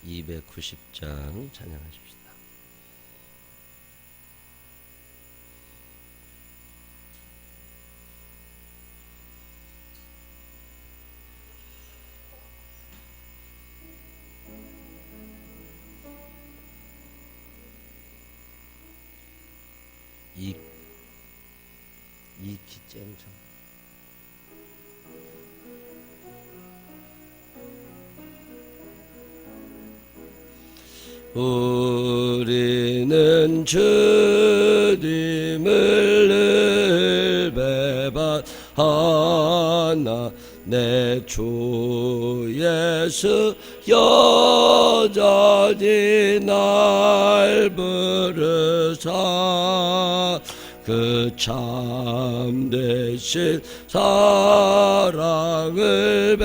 290장 찬양하십시다. 이 기쟁정 우리는 주님을 늘 배반하나 내 주 예수 여전히 날 부르사 그 참되신 사랑을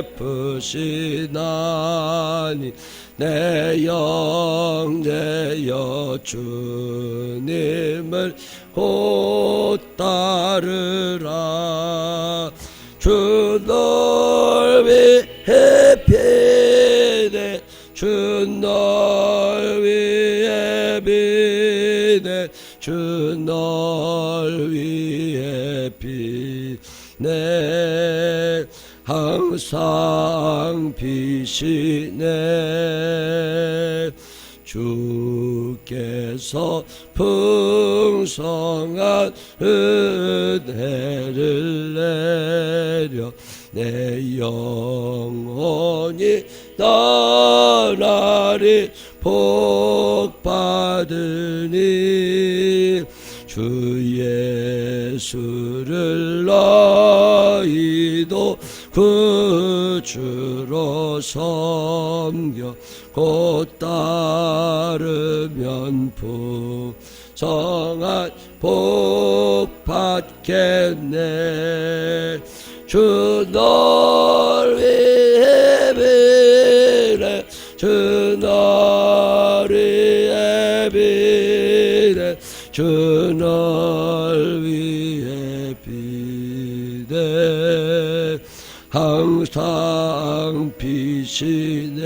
베푸시나니 내 영제여 주님을 곧 따르라. 주 널 위해 비네 주 널 위해 비네 주 널 위해 비네 항상 비시네. 주께서 풍성한 은혜를 내려 내 영혼이 나날이 복받으니 주 예수를 너희도 구주로 섬겨 곧 따르면 풍성한 복 받겠네. 주 널 위해 비네 주 널 위해 비네 주 널 위해 비네 항상 비시네.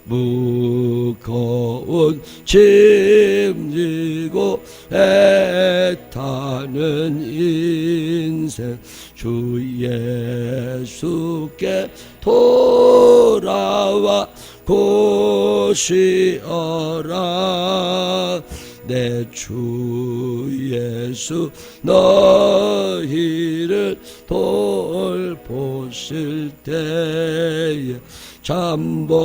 무거운 짐 지고 애타는 인생 주 예수께 돌아와 고시어라. 내 주 예수 너희를 돌보실 때에 잠복락과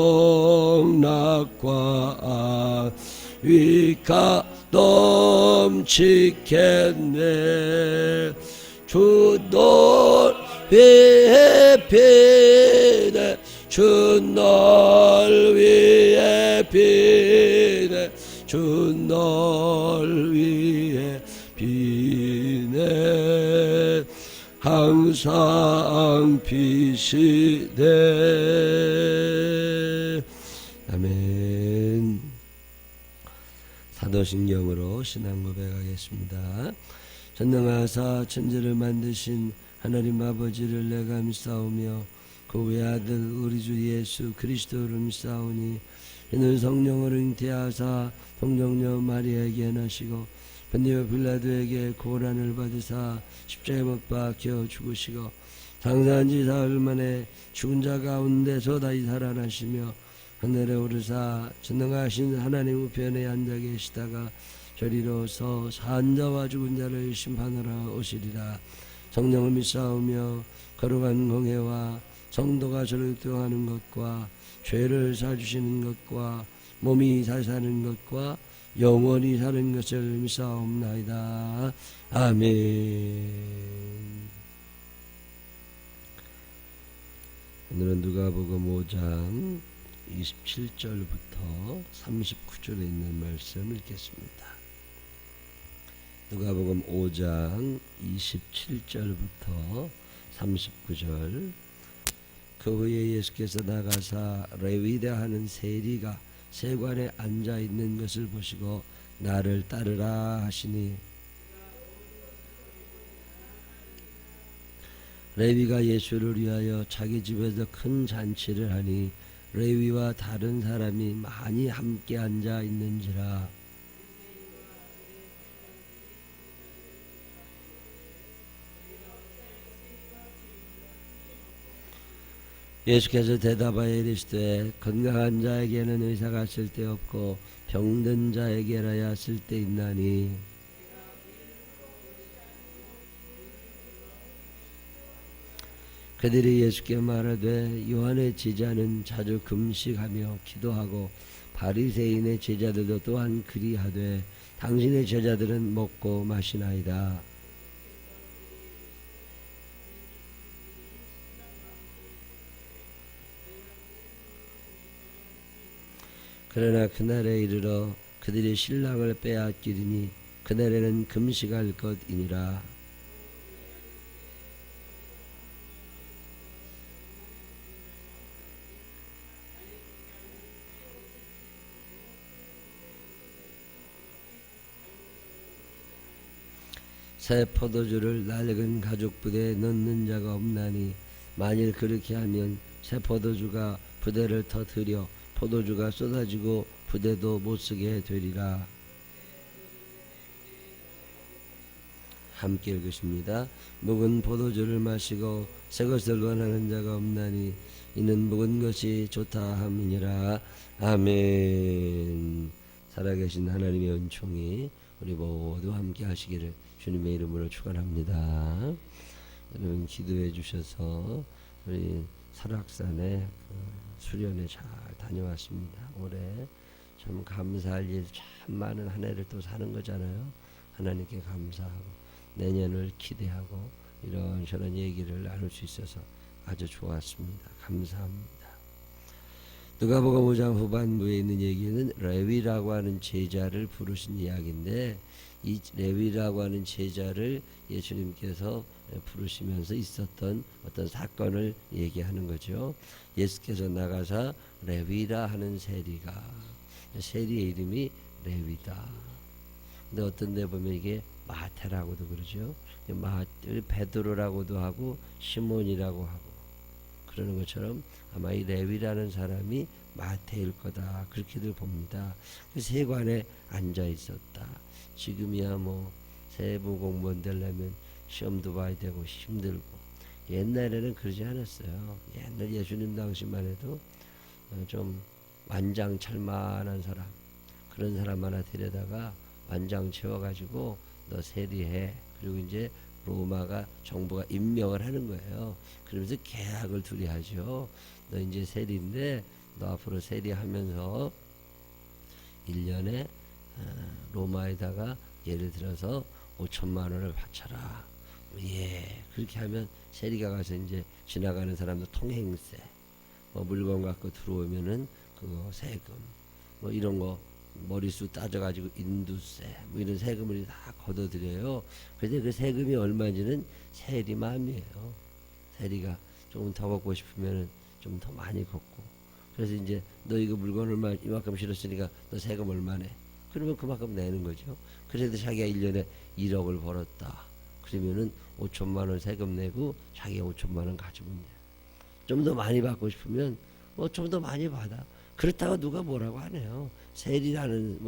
위가 넘치겠네. 주 널 위해 비네 주 널 위해 비네 주 널 위해 비네 항상 비시네. 아멘. 사도신경으로 신앙 고백하겠습니다. 전능하사 천지를 만드신 하나님 아버지를 내가 믿사오며 그 외아들 우리 주 예수 그리스도를 믿사오니 이는 성령으로 잉태하사 동정녀 마리아에게 나시고 본디오 빌라도에게 고난을 받으사 십자가에 못 박혀 죽으시고 장사한 지 사흘 만에 죽은 자 가운데서 다시 살아나시며 하늘에 오르사 전능하신 하나님 우편에 앉아 계시다가 저리로서 산 자와 죽은 자를 심판하러 오시리라. 성령을 믿사오며 거룩한 공회와 성도가 저를 교통하는 것과 죄를 사주시는 것과 몸이 다시 사는 것과 영원히 사는 것을 믿사옵나이다. 아멘. 오늘은 누가복음 5장 27절부터 39절에 있는 말씀 읽겠습니다. 누가복음 5장 27절부터 39절. 그 후에 예수께서 나가사 레위다 하는 세리가 세관에 앉아 있는 것을 보시고 나를 따르라 하시니 레위가 예수를 위하여 자기 집에서 큰 잔치를 하니 레위와 다른 사람이 많이 함께 앉아 있는지라. 예수께서 대답하여 이르시되 건강한 자에게는 의사가 쓸데없고 병든 자에게라야 쓸데있나니 그들이 예수께 말하되 요한의 제자는 자주 금식하며 기도하고 바리새인의 제자들도 또한 그리하되 당신의 제자들은 먹고 마시나이다. 그러나 그날에 이르러 그들이 신랑을 빼앗기리니 그날에는 금식할 것이니라. 새 포도주를 낡은 가죽 부대에 넣는 자가 없나니 만일 그렇게 하면 새 포도주가 부대를 터뜨려 포도주가 쏟아지고 부대도 못쓰게 되리라. 함께 읽으십니다. 묵은 포도주를 마시고 새 것을 원하는 자가 없나니 이는 묵은 것이 좋다 함이니라. 아멘. 살아계신 하나님의 은총이 우리 모두 함께 하시기를 주님의 이름으로 축원합니다. 여러분 기도해 주셔서 우리 설악산에 수련회 잘 다녀왔습니다. 올해 참 감사할 일 참 많은 한 해를 또 사는 거잖아요. 하나님께 감사하고 내년을 기대하고 이런저런 얘기를 나눌 수 있어서 아주 좋았습니다. 감사합니다. 누가복음 5장 후반부에 있는 얘기는 레위라고 하는 제자를 부르신 이야기인데 이 레위라고 하는 제자를 예수님께서 부르시면서 있었던 어떤 사건을 얘기하는 거죠. 예수께서 나가사 레위라 하는 세리의 이름이 레위다. 근데 어떤 데 보면 이게 마태라고도 그러죠. 베드로라고도 하고 시몬이라고 하고 그러는 것처럼 아마 이 레위라는 사람이 마태일 거다 그렇게들 봅니다. 그 세관에 앉아 있었다. 지금이야 뭐 세부 공무원 되려면 시험도 봐야 되고 힘들고 옛날에는 그러지 않았어요. 옛날 예수님 당시만 해도 좀 완장철만한 사람 그런 사람 하나 데려다가 완장 채워가지고 너 세리해. 그리고 이제 로마가 정부가 임명을 하는 거예요. 그러면서 계약을 둘이 하죠. 너 이제 세리인데 너 앞으로 세리하면서 1년에 로마에다가 예를 들어서 5천만 원을 바쳐라. 예, 그렇게 하면 세리가 가서 이제 지나가는 사람들 통행세, 뭐 물건 갖고 들어오면은 그거 세금, 뭐 이런 거 머리수 따져가지고 인두세, 뭐 이런 세금을 다 걷어들여요. 근데 그 세금이 얼마인지는 세리 마음이에요. 세리가 조금 더 걷고 싶으면은 좀 더 많이 걷고. 그래서 이제 너 이거 물건 얼마 이만큼 실었으니까 너 세금 얼마 내? 그러면 그만큼 내는 거죠. 그래도 자기가 1년에 1억을 벌었다. 그러면은 5천만 원 세금 내고 자기가 5천만 원 가지고 있냐. 좀 더 많이 받고 싶으면 뭐 좀 더 많이 받아. 그렇다고 누가 뭐라고 하네요. 세리라는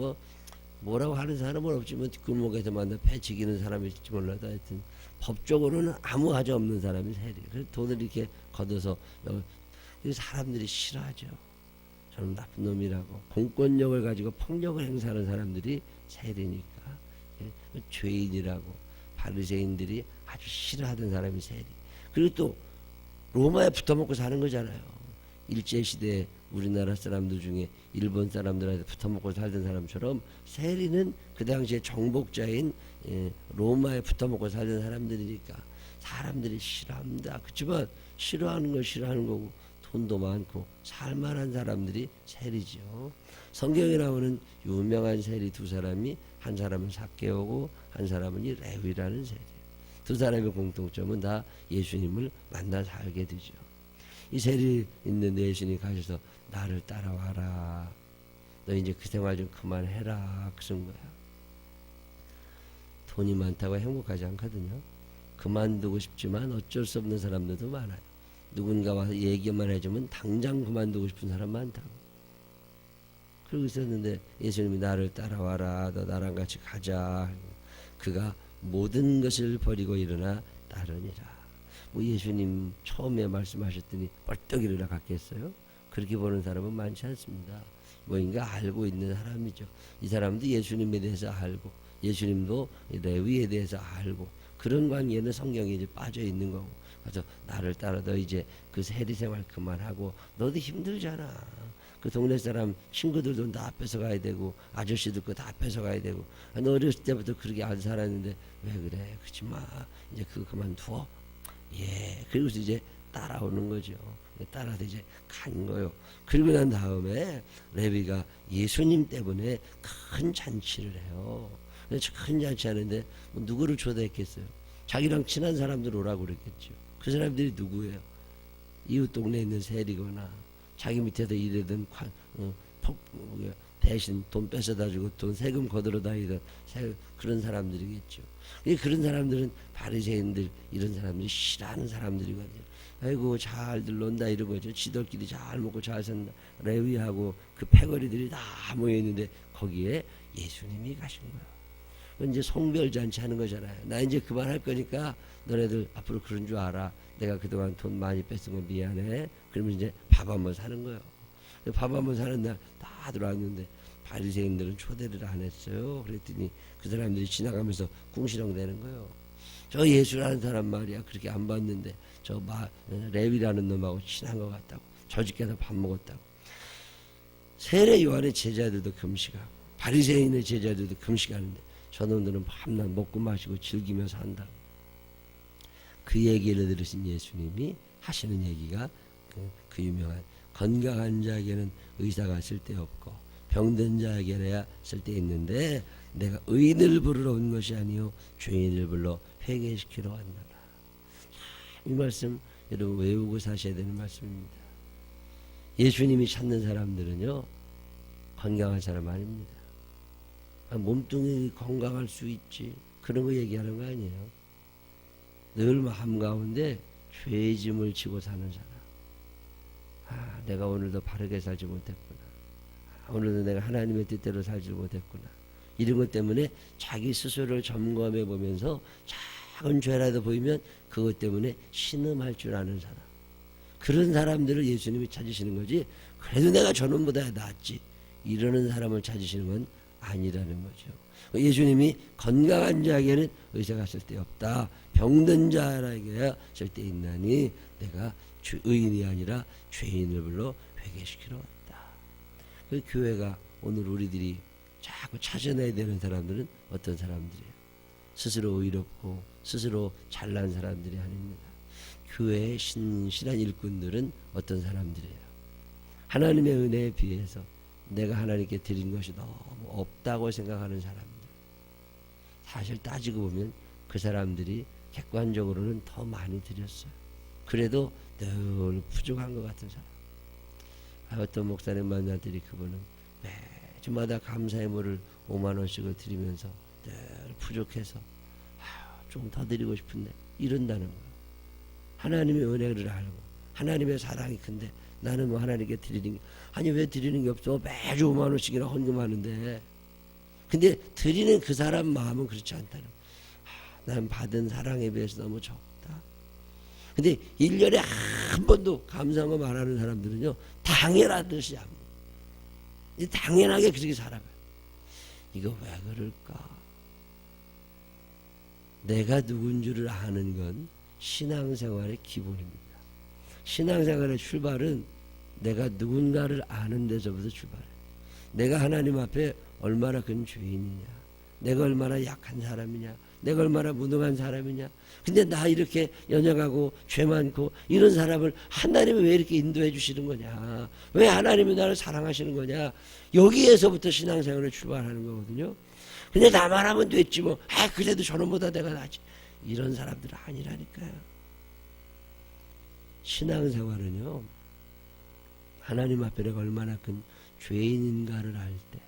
뭐라고 하는 사람은 없지만 뒷골목에서 만나 패치기는 사람이 있을지 몰라도 하여튼 법적으로는 아무 하자 없는 사람이 세리. 그래서 돈을 이렇게 걷어서 사람들이 싫어하죠. 저는 나쁜 놈이라고. 공권력을 가지고 폭력을 행사하는 사람들이 세리니까. 죄인이라고 바리새인들이 아주 싫어하던 사람이 세리. 그리고 또 로마에 붙어먹고 사는 거잖아요. 일제시대에 우리나라 사람들 중에 일본 사람들한테 붙어먹고 살던 사람처럼 세리는 그 당시에 정복자인 로마에 붙어먹고 살던 사람들이니까 사람들이 싫어합니다. 그렇지만 싫어하는 건 싫어하는 거고 돈도 많고 살만한 사람들이 세리죠. 성경에 나오는 유명한 세리 두 사람이 한 사람은 삭개오고 한 사람은 이 레위라는 세리. 두 사람의 공통점은 다 예수님을 만나 살게 되죠. 이 세리 있는 예수님이 가셔서 나를 따라와라. 너 이제 그 생활 좀 그만해라. 그런 거야. 돈이 많다고 행복하지 않거든요. 그만두고 싶지만 어쩔 수 없는 사람들도 많아요. 누군가 와서 얘기만 해주면 당장 그만두고 싶은 사람 많다고. 그러고 있었는데 예수님이 나를 따라와라, 너 나랑 같이 가자. 그가 모든 것을 버리고 일어나 따르니라. 뭐 예수님 처음에 말씀하셨더니 벌떡 일어나 갔겠어요? 그렇게 보는 사람은 많지 않습니다. 뭐인가 알고 있는 사람이죠. 이 사람도 예수님에 대해서 알고 예수님도 레위에 대해서 알고 그런 관계는 성경에 이제 빠져 있는 거고. 그래서 나를 따라 너 이제 그 세리 생활 그만하고 너도 힘들잖아. 그 동네 사람 친구들 돈 다 뺏어가야 되고 아저씨들 거 다 뺏어가야 되고 너 어렸을 때부터 그렇게 안 살았는데 왜 그래? 그러지 마. 이제 그거 그만두어. 예. 그리고서 이제 따라오는 거죠. 따라서 이제 간 거요. 그리고 난 다음에 레위가 예수님 때문에 큰 잔치를 해요. 큰 잔치 하는데 뭐 누구를 초대했겠어요? 자기랑 친한 사람들 오라고 그랬겠죠. 그 사람들이 누구예요? 이웃 동네에 있는 세리거나 자기 밑에서 일하던 대신 돈 뺏어다 주고 돈 세금 거들어 다니던 그런 사람들이겠죠. 그런 사람들은 바리새인들 이런 사람들이 싫어하는 사람들이거든요. 아이고 잘들 논다 이런 거죠. 지들끼리 잘 먹고 잘 산다. 레위하고 그 패거리들이 다 모여 있는데 거기에 예수님이 가신 거예요. 이제 성별잔치 하는 거잖아요. 나 이제 그만할 거니까 너네들 앞으로 그런 줄 알아. 내가 그동안 돈 많이 뺏은 거 미안해. 그러면 이제 밥 한번 사는 거예요. 밥 한번 사는 날 다 들어왔는데 바리새인들은 초대를 안 했어요. 그랬더니 그 사람들이 지나가면서 궁시렁대는 거예요. 저 예수라는 사람 말이야 그렇게 안 봤는데 저 레위라는 놈하고 친한 것 같다고. 저 집에서 밥 먹었다고. 세례 요한의 제자들도 금식하고 바리새인의 제자들도 금식하는데 저놈들은 밤낮 먹고 마시고 즐기며 산다고. 그 얘기를 들으신 예수님이 하시는 얘기가 그 유명한 건강한 자에게는 의사가 쓸데없고 병든 자에게야 쓸데있는데 내가 의인을 부르러 온 것이 아니요 죄인을 불러 회개시키러 왔노라. 이 말씀 여러분 외우고 사셔야 되는 말씀입니다. 예수님이 찾는 사람들은요 건강한 사람 아닙니다. 몸뚱이 건강할 수 있지 그런 거 얘기하는 거 아니에요. 늘 마음 가운데 죄짐을 지고 사는 사람. 내가 오늘도 바르게 살지 못했구나. 오늘도 내가 하나님의 뜻대로 살지 못했구나. 이런 것 때문에 자기 스스로를 점검해 보면서 작은 죄라도 보이면 그것 때문에 신음할 줄 아는 사람. 그런 사람들을 예수님이 찾으시는 거지. 그래도 내가 저놈보다 낫지. 이러는 사람을 찾으시는 건 아니라는 거죠. 예수님이 건강한 자에게는 의사가 쓸데없다. 병든 자에게야 쓸데있나니 내가 의인이 아니라 죄인을 불러 회개시키러 왔다. 그 교회가 오늘 우리들이 자꾸 찾아내야 되는 사람들은 어떤 사람들이에요? 스스로 의롭고 스스로 잘난 사람들이 아닙니다. 교회의 신실한 일꾼들은 어떤 사람들이에요? 하나님의 은혜에 비해서 내가 하나님께 드린 것이 너무 없다고 생각하는 사람들. 사실 따지고 보면 그 사람들이 객관적으로는 더 많이 드렸어요. 그래도 늘 부족한 것 같은 사람. 어떤 목사님 만나더니 그분은 매주마다 감사의 물을 5만 원씩을 드리면서 늘 부족해서 좀 더 드리고 싶은데 이런다는 거예요. 하나님의 은혜를 알고 하나님의 사랑이 큰데 나는 뭐 하나님께 드리는 게 아니 왜 드리는 게 없어? 매주 5만 원씩이나 헌금하는데. 근데 드리는 그 사람 마음은 그렇지 않다는 거예요. 나는 받은 사랑에 비해서 너무 적다. 근데 1년에 한 번도 감사한 거 말하는 사람들은요 당연하듯이 합니다. 당연하게 그렇게 살아가요. 이거 왜 그럴까? 내가 누군 줄을 아는 건 신앙생활의 기본입니다. 신앙생활의 출발은 내가 누군가를 아는 데서부터 출발해요. 내가 하나님 앞에 얼마나 큰 죄인이냐, 내가 얼마나 약한 사람이냐, 내가 얼마나 무능한 사람이냐. 근데 나 이렇게 연약하고 죄 많고 이런 사람을 하나님이 왜 이렇게 인도해 주시는 거냐, 왜 하나님이 나를 사랑하시는 거냐. 여기에서부터 신앙생활을 출발하는 거거든요. 근데 나만 하면 됐지 뭐. 그래도 저놈보다 내가 낫지. 이런 사람들은 아니라니까요. 신앙생활은요 하나님 앞에 내가 얼마나 큰 죄인인가를 알 때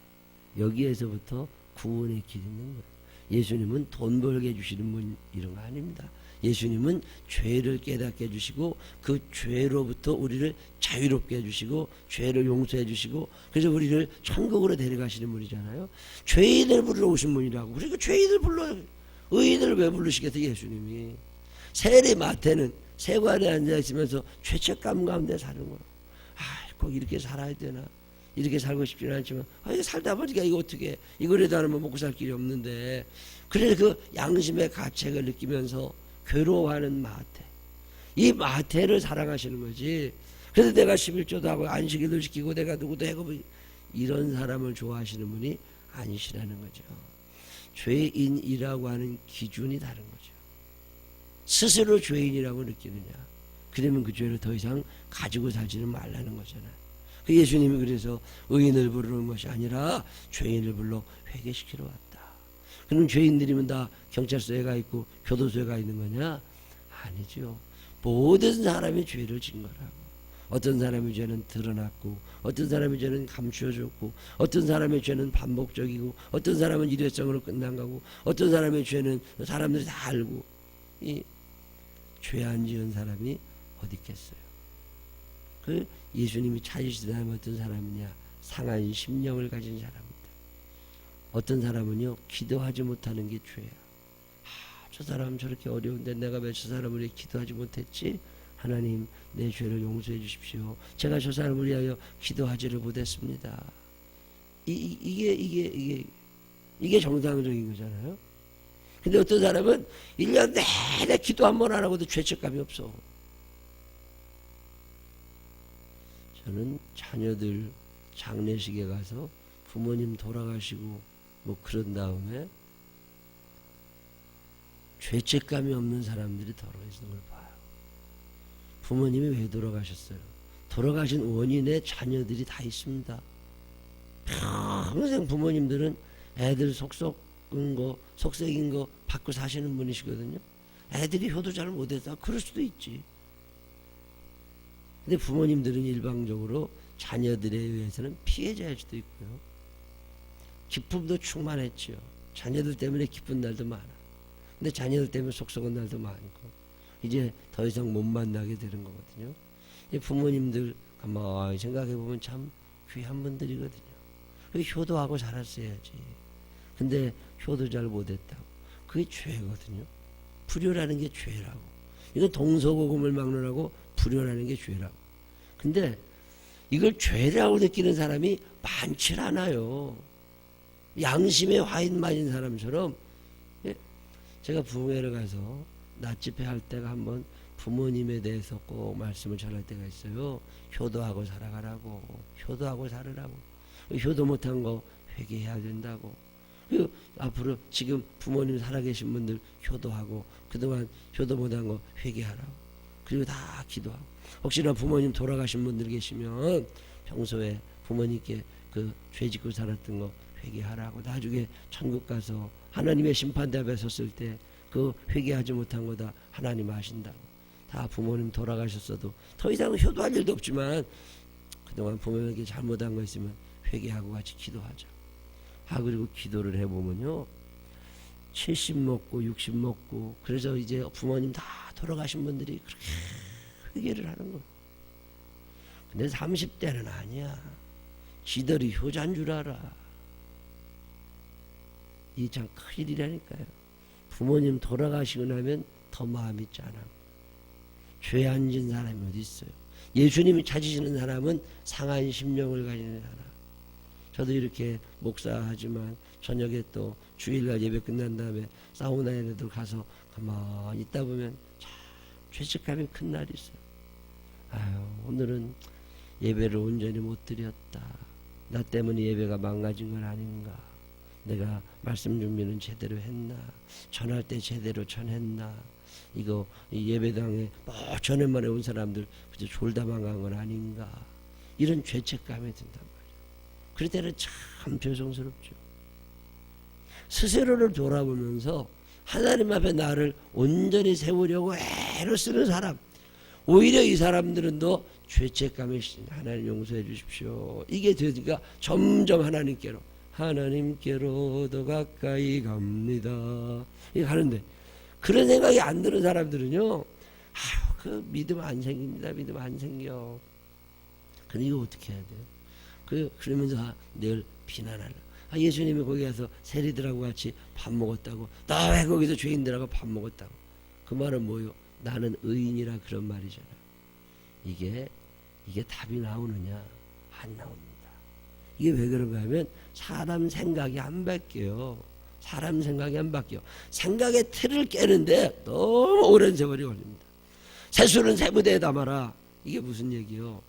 여기에서부터 구원의 길이 있는 거예요. 예수님은 돈 벌게 해주시는 분 이런 거 아닙니다. 예수님은 죄를 깨닫게 해주시고 그 죄로부터 우리를 자유롭게 해주시고 죄를 용서해 주시고 그래서 우리를 천국으로 데려가시는 분이잖아요. 죄인을 부르러 오신 분이라고. 그러니까 죄인을 불러요. 의인을 왜 부르시겠어요? 예수님이. 세례 마태는 세관에 앉아있으면서 죄책감 가운데 사는 거예요. 꼭 이렇게 살아야 되나, 이렇게 살고 싶지는 않지만 이거 살다 보니까 이거 어떻게, 이거라도 하면 먹고 살 길이 없는데, 그래서 그 양심의 가책을 느끼면서 괴로워하는 마태, 이 마태를 사랑하시는 거지. 그래서 내가 11조도 하고 안식일도 지키고 내가 누구도 해고, 이런 사람을 좋아하시는 분이 아니시라는 거죠. 죄인이라고 하는 기준이 다른 거죠. 스스로 죄인이라고 느끼느냐, 그러면 그 죄를 더 이상 가지고 살지는 말라는 거잖아요. 그 예수님이 그래서 의인을 부르는 것이 아니라 죄인을 불러 회개시키러 왔다. 그럼 죄인들이면 다 경찰서에 가 있고 교도소에 가 있는 거냐? 아니죠. 모든 사람이 죄를 진 거라고. 어떤 사람의 죄는 드러났고, 어떤 사람의 죄는 감추어졌고, 어떤 사람의 죄는 반복적이고, 어떤 사람은 일회성으로 끝난 거고, 어떤 사람의 죄는 사람들이 다 알고. 이 죄 안 지은 사람이 어디 있겠어요? 그 예수님이 찾으시던 사람은 어떤 사람이냐? 상한 심령을 가진 사람입니다. 어떤 사람은요, 기도하지 못하는 게 죄야. 저 사람 저렇게 어려운데 내가 왜 저 사람을 위해 기도하지 못했지? 하나님, 내 죄를 용서해 주십시오. 제가 저 사람을 위하여 기도하지를 못했습니다. 이게 정상적인 거잖아요. 근데 어떤 사람은 1년 내내 기도 한 번 안 하고도 죄책감이 없어. 저는 자녀들 장례식에 가서 부모님 돌아가시고 뭐 그런 다음에 죄책감이 없는 사람들이 더러 있는 걸 봐요. 부모님이 왜 돌아가셨어요? 돌아가신 원인에 자녀들이 다 있습니다. 평생 부모님들은 애들 속썩은 거, 속색인 거 받고 사시는 분이시거든요. 애들이 효도 잘 못해서 그럴 수도 있지. 근데 부모님들은 일방적으로 자녀들에 의해서는 피해자일 수도 있고요. 기쁨도 충만했지요. 자녀들 때문에 기쁜 날도 많아. 근데 자녀들 때문에 속썩은 날도 많고, 이제 더 이상 못 만나게 되는 거거든요. 부모님들 가만히 생각해보면 참 귀한 분들이거든요. 효도하고 살았어야지. 근데 효도 잘 못했다고. 그게 죄거든요. 불효라는 게 죄라고. 이건 동서고금을 막론하고 불효라는 게 죄라고. 근데 이걸 죄라고 느끼는 사람이 많지 않아요. 양심의 화인 맞은 사람처럼. 제가 부흥회를 가서 낮집회 할 때가 한번 부모님에 대해서 꼭 말씀을 전할 때가 있어요. 효도하고 살아가라고. 효도하고 살으라고. 효도 못한 거 회개해야 된다고. 그리고 앞으로 지금 부모님 살아계신 분들 효도하고, 그동안 효도 못한 거 회개하라고. 그리고 다 기도하고. 혹시나 부모님 돌아가신 분들 계시면 평소에 부모님께 그 죄 짓고 살았던 거 회개하라고. 나중에 천국 가서 하나님의 심판대 앞에 섰을 때 그 회개하지 못한 거 다 하나님 아신다고. 다 부모님 돌아가셨어도 더 이상 효도할 일도 없지만 그동안 부모님에게 잘못한 거 있으면 회개하고 같이 기도하자. 그리고 기도를 해보면요, 70 먹고 60 먹고, 그래서 이제 부모님 다 돌아가신 분들이 그렇게 회개를 하는 거예요. 근데 30대는 아니야. 지들이 효자인 줄 알아. 이 참 큰일이라니까요. 부모님 돌아가시고 나면 더 마음이 짠하고. 죄 안 진 사람이 어디 있어요? 예수님이 찾으시는 사람은 상한 심령을 가지는 사람. 저도 이렇게 목사하지만 저녁에 또 주일날 예배 끝난 다음에 사우나에도 가서 가만히 있다 보면 참 죄책감이 큰 날이 있어요. 오늘은 예배를 온전히 못 드렸다. 나 때문에 예배가 망가진 건 아닌가. 내가 말씀 준비는 제대로 했나. 전할 때 제대로 전했나. 이거 이 예배당에 전에만에 온 사람들 그저 졸다만 간 건 아닌가. 이런 죄책감이 든단 말이에요. 그럴 때는 참 죄송스럽죠. 스스로를 돌아보면서 하나님 앞에 나를 온전히 세우려고 애를 쓰는 사람, 오히려 이 사람들은 더 죄책감이 하나님 용서해 주십시오. 이게 되니까 점점 하나님께로 더 가까이 갑니다. 이게 가는데 그런 생각이 안 드는 사람들은요, 그 믿음 안 생깁니다. 믿음 안 생겨. 근데 이거 어떻게 해야 돼요? 그러면서 늘 비난하려. 예수님이 거기 가서 세리들하고 같이 밥 먹었다고. 나 왜 거기서 죄인들하고 밥 먹었다고. 그 말은 뭐요? 나는 의인이라 그런 말이잖아. 이게 답이 나오느냐? 안 나옵니다. 이게 왜 그런가 하면 사람 생각이 안 바뀌어요. 사람 생각이 안 바뀌어. 생각의 틀을 깨는데 너무 오랜 세월이 걸립니다. 세수는 세 부대에 담아라. 이게 무슨 얘기요?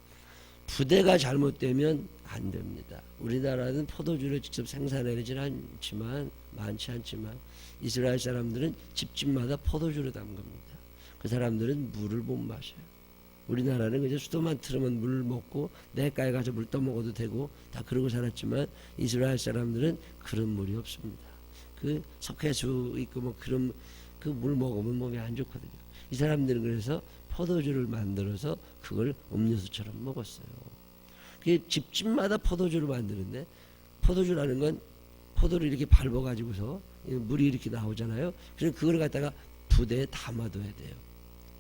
부대가 잘못되면 안 됩니다. 우리나라는 포도주를 직접 생산하지는 않지만, 많지 않지만 이스라엘 사람들은 집집마다 포도주를 담급니다. 그 사람들은 물을 못 마셔요. 우리나라는 그저 수도만 틀으면 물 먹고 내가에 가서 물 떠먹어도 되고 다 그러고 살았지만, 이스라엘 사람들은 그런 물이 없습니다. 그 석회수 있고 뭐 그런 그 물 먹으면 몸에 안 좋거든요. 이 사람들은 그래서 포도주를 만들어서 그걸 음료수처럼 먹었어요. 그게 집집마다 포도주를 만드는데, 포도주라는 건 포도를 이렇게 밟아가지고서 물이 이렇게 나오잖아요. 그래서 그걸 갖다가 부대에 담아둬야 돼요.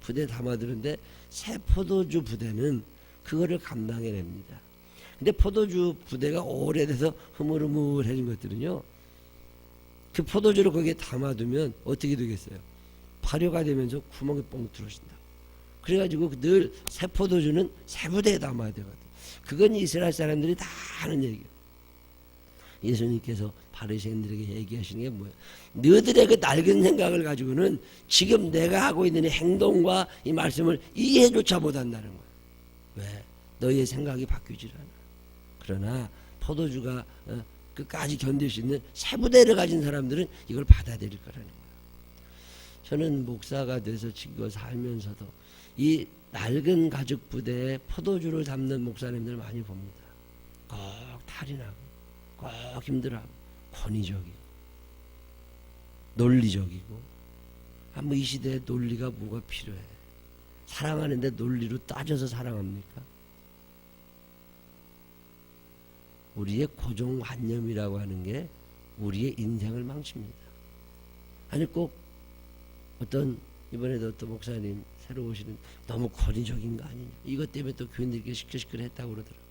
부대에 담아두는데 새 포도주 부대는 그거를 감당해냅니다. 근데 포도주 부대가 오래돼서 흐물흐물해진 것들은요, 그 포도주를 거기에 담아두면 어떻게 되겠어요? 발효가 되면서 구멍이 뻥 뚫어진다. 그래가지고 늘 새 포도주는 새 부대에 담아야 되거든. 그건 이스라엘 사람들이 다 하는 얘기예요. 예수님께서 바리새인들에게 얘기하시는 게 뭐예요? 너희들의 그 낡은 생각을 가지고는 지금 내가 하고 있는 행동과 이 말씀을 이해조차 못한다는 거예요. 왜? 너희의 생각이 바뀌질 않아. 그러나 포도주가 끝까지 견딜 수 있는 새 부대를 가진 사람들은 이걸 받아들일 거라는 거예요. 저는 목사가 돼서 지금 살면서도 이 낡은 가죽 부대에 포도주를 담는 목사님들 많이 봅니다. 꼭 탈이 나고 꼭 힘들어하고 권위적이고 논리적이고. 뭐 이 시대에 논리가 뭐가 필요해? 사랑하는데 논리로 따져서 사랑합니까? 우리의 고정관념이라고 하는 게 우리의 인생을 망칩니다. 아니 꼭 어떤 이번에도 또 목사님 새로 오시는 너무 권위적인 거 아니냐, 이것 때문에 또 교인들께 시끌시끌했다고 그러더라고요.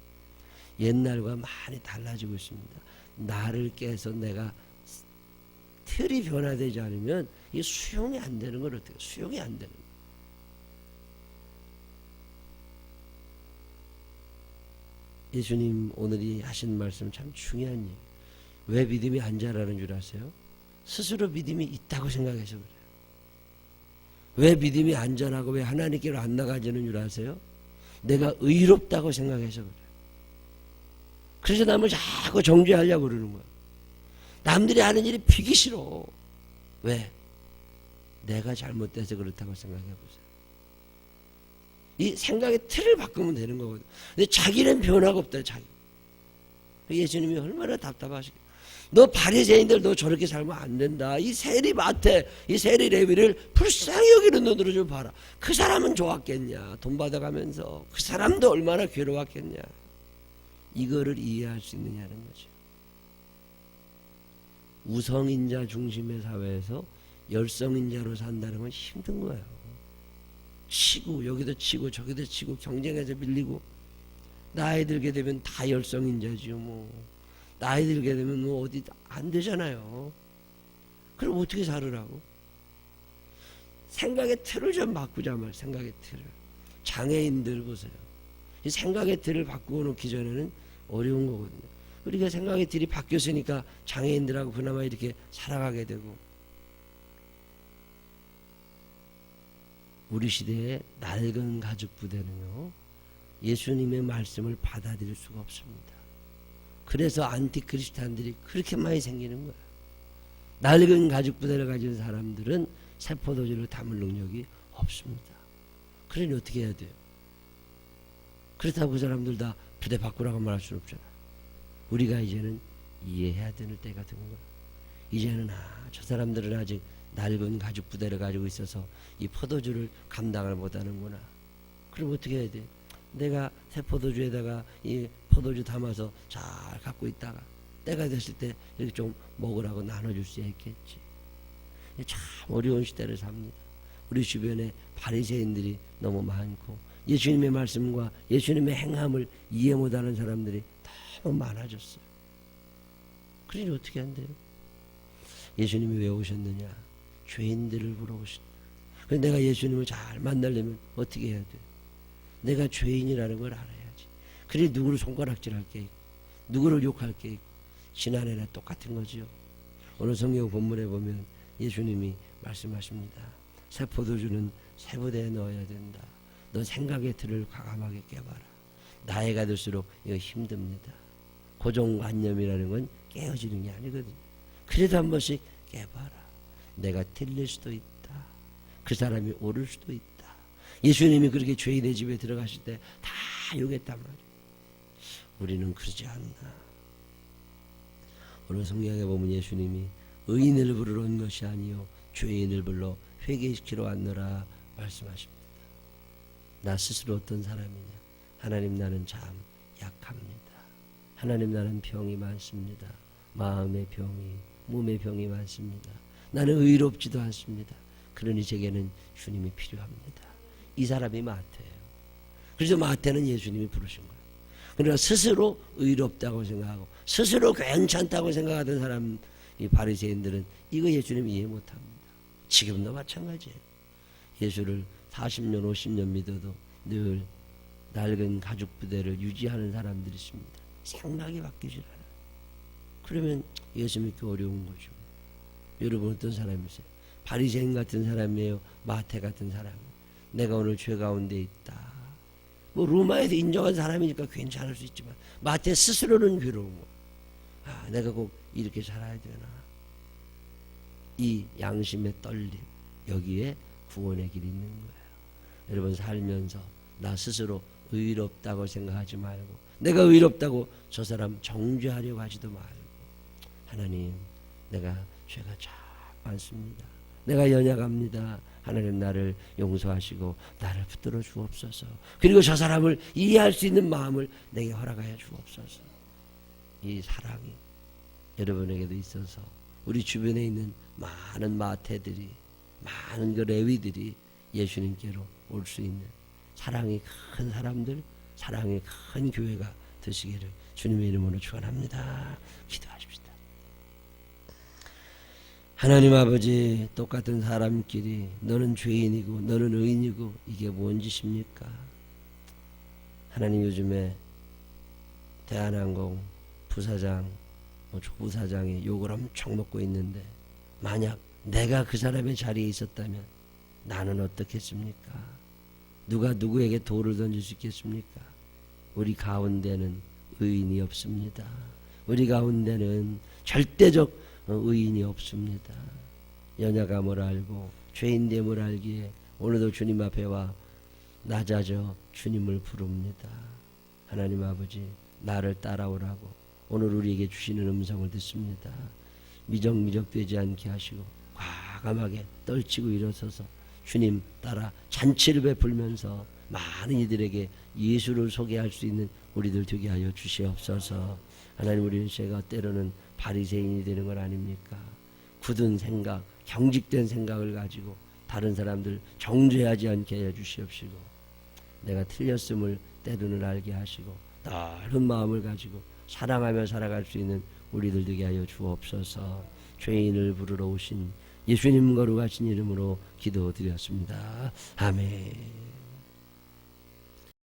옛날과 많이 달라지고 있습니다. 나를 깨서 내가 틀이 변화되지 않으면 이 수용이 안 되는 걸 어떻게, 수용이 안 되는 거예요. 예수님 오늘이 하신 말씀 참 중요한 얘기예요. 왜 믿음이 안 자라는 줄 아세요? 스스로 믿음이 있다고 생각해서 그래요. 왜 믿음이 안 자라고 왜 하나님께로 안 나가지는 줄 아세요? 내가 의롭다고 생각해서 그래요. 그래서 남을 자꾸 정죄하려고 그러는 거야. 남들이 하는 일이 비기 싫어. 왜? 내가 잘못돼서 그렇다고 생각해 보세요. 이 생각의 틀을 바꾸면 되는 거거든. 근데 자기는 변화가 없다. 자기. 예수님이 얼마나 답답하시겠어요. 너 바리새인들 너 저렇게 살면 안 된다. 이 세리마태, 이 세리 레위를 불쌍히 여기는 눈으로 좀 봐라. 그 사람은 좋았겠냐. 돈 받아가면서 그 사람도 얼마나 괴로웠겠냐. 이거를 이해할 수 있느냐는 거죠. 우성인자 중심의 사회에서 열성인자로 산다는 건 힘든 거예요. 치고 여기도 치고 저기도 치고 경쟁해서 밀리고, 나이 들게 되면 다 열성인자지요. 뭐 나이 들게 되면 뭐 어디 안 되잖아요. 그럼 어떻게 살으라고? 생각의 틀을 좀 바꾸자 말. 생각의 틀을. 장애인들 보세요. 이 생각의 틀을 바꾸어 놓기 전에는 어려운 거거든요. 우리가 생각의 틀이 바뀌었으니까 장애인들하고 그나마 이렇게 살아가게 되고. 우리 시대의 낡은 가죽 부대는요, 예수님의 말씀을 받아들일 수가 없습니다. 그래서 안티크리스찬들이 그렇게 많이 생기는 거예요. 낡은 가죽 부대를 가진 사람들은 새 포도주를 담을 능력이 없습니다. 그러니 어떻게 해야 돼요? 그렇다고 그 사람들 다 부대 바꾸라고 말할 수는 없잖아요. 우리가 이제는 이해해야 되는 때가 된 거예요. 이제는 저 사람들은 아직 낡은 가죽 부대를 가지고 있어서 이 포도주를 감당을 못하는구나. 그럼 어떻게 해야 돼? 내가 새 포도주에다가 이 포도주 담아서 잘 갖고 있다가 때가 됐을 때 이렇게 좀 먹으라고 나눠줄 수 있겠지. 참 어려운 시대를 삽니다. 우리 주변에 바리새인들이 너무 많고 예수님의 말씀과 예수님의 행함을 이해 못하는 사람들이 너무 많아졌어요. 그러니 어떻게 한대요? 예수님이 왜 오셨느냐? 죄인들을 보러 오신다. 그래서 내가 예수님을 잘 만나려면 어떻게 해야 돼? 내가 죄인이라는 걸 알아야지. 그래 누구를 손가락질할 게 있고 누구를 욕할 게 있고 지난해나 똑같은 거지요. 오늘 성경 본문에 보면 예수님이 말씀하십니다. 새 포도주는 새 부대에 넣어야 된다. 너 생각의 틀을 과감하게 깨봐라. 나이가 들수록 이거 힘듭니다. 고정관념이라는 건 깨어지는 게 아니거든요. 그래도 한 번씩 깨봐라. 내가 틀릴 수도 있다. 그 사람이 옳을 수도 있다. 예수님이 그렇게 죄인의 집에 들어가실 때 다 욕했단 말이에요. 우리는 그러지 않나. 오늘 성경에 보면 예수님이 의인을 부르러 온 것이 아니요 죄인을 불러 회개시키러 왔노라 말씀하십니다. 나 스스로 어떤 사람이냐? 하나님 나는 참 약합니다. 하나님 나는 병이 많습니다. 마음의 병이, 몸의 병이 많습니다. 나는 의롭지도 않습니다. 그러니 제게는 주님이 필요합니다. 이 사람이 마태예요. 그래서 마태는 예수님이 부르신 거예요. 그러니까 스스로 의롭다고 생각하고 스스로 괜찮다고 생각하던 사람, 이 바리새인들은 이거 예수님 이해 못합니다. 지금도 마찬가지예요. 예수를 40년 50년 믿어도 늘 낡은 가죽 부대를 유지하는 사람들이 있습니다. 생각이 바뀌질 않아요. 그러면 예수 믿기 어려운 거죠. 여러분 어떤 사람이세요? 바리새인 같은 사람이에요? 마태 같은 사람이에요? 내가 오늘 죄 가운데 있다. 뭐 로마에서 인정한 사람이니까 괜찮을 수 있지만 마태 스스로는 괴로운 거. 아, 내가 꼭 이렇게 살아야 되나? 이 양심의 떨림, 여기에 구원의 길이 있는 거예요. 여러분 살면서 나 스스로 의롭다고 생각하지 말고 내가 의롭다고 저 사람 정죄하려고 하지도 말고 하나님 내가 죄가 참 많습니다. 내가 연약합니다. 하나님 나를 용서하시고 나를 붙들어 주옵소서. 그리고 저 사람을 이해할 수 있는 마음을 내게 허락하여 주옵소서. 이 사랑이 여러분에게도 있어서 우리 주변에 있는 많은 마태들이 많은 그 레위들이 예수님께로 올 수 있는 사랑이 큰 사람들, 사랑이 큰 교회가 되시기를 주님의 이름으로 축원합니다. 기도하십시다. 하나님 아버지, 똑같은 사람끼리 너는 죄인이고 너는 의인이고 이게 뭔 짓입니까? 하나님 요즘에 대한항공 부사장, 조부사장이 욕을 엄청 먹고 있는데 만약 내가 그 사람의 자리에 있었다면 나는 어떻겠습니까? 누가 누구에게 돌을 던질 수 있겠습니까? 우리 가운데는 의인이 없습니다. 우리 가운데는 절대적 의인이 없습니다. 연약함을 알고 죄인됨을 알기에 오늘도 주님 앞에 와 낮아져 주님을 부릅니다. 하나님 아버지, 나를 따라오라고 오늘 우리에게 주시는 음성을 듣습니다. 미적미적되지 않게 하시고 과감하게 떨치고 일어서서 주님 따라 잔치를 베풀면서 많은 이들에게 예수를 소개할 수 있는 우리들 되게 하여 주시옵소서. 하나님, 우리는 제가 때로는 바리새인이 되는 건 아닙니까? 굳은 생각, 경직된 생각을 가지고 다른 사람들 정죄하지 않게 해 주시옵시고 내가 틀렸음을 때로는 알게 하시고 넓은 마음을 가지고 사랑하며 살아갈 수 있는 우리들 되게 하여 주옵소서. 죄인을 부르러 오신 예수님 거룩하신 이름으로 기도드렸습니다. 아멘.